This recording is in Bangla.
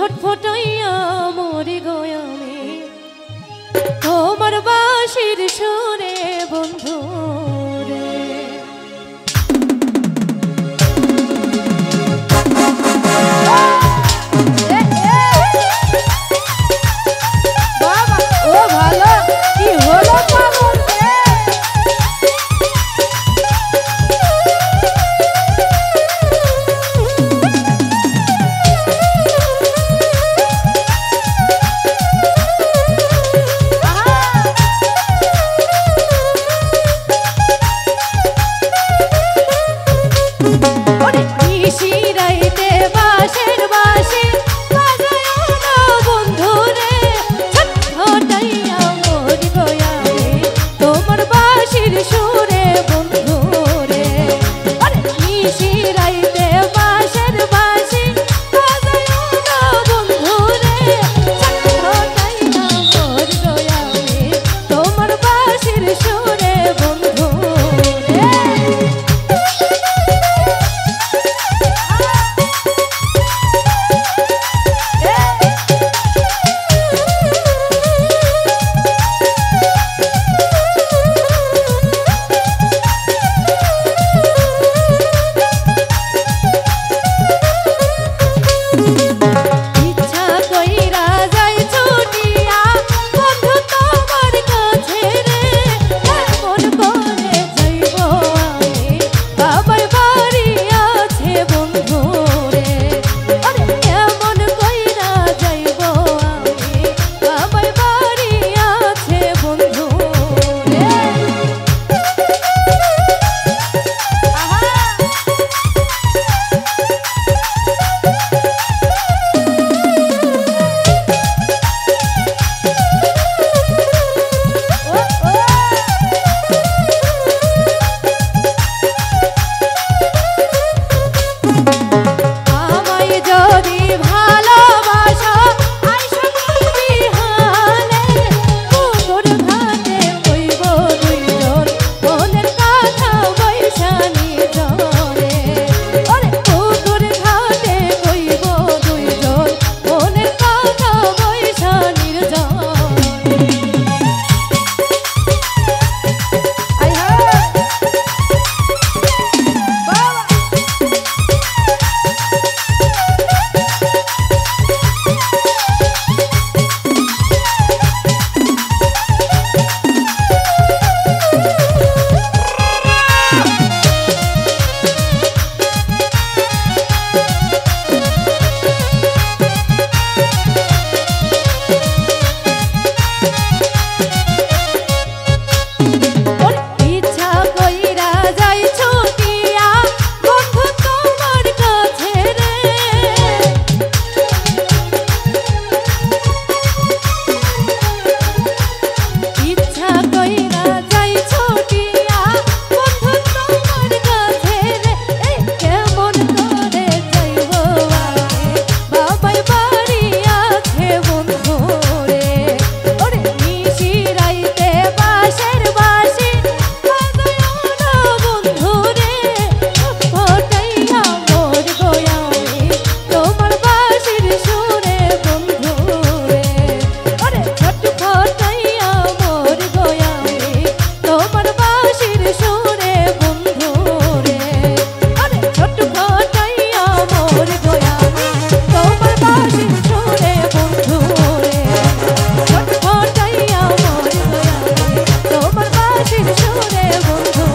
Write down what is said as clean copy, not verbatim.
ছটফটাইয়া মরি গো আমি তোমার বাঁশির সুরে বন্ধু রে। ও ভালো কি হলো পাগল রে। শিরাইতে বাঁশের বাঁশি বাজায়ও না বন্ধু রে ছটফটাইয়া মরি গো আমি তোমার বাঁশির সুরে বন্ধু রে। শিরাইতে বাঁশের বাঁশি বাজায়ও না বন্ধু রে ছটফটাইয়া মরি গো আমি তোমার বাঁশির সুরে বন্ধু রে। সুরে বন্ধু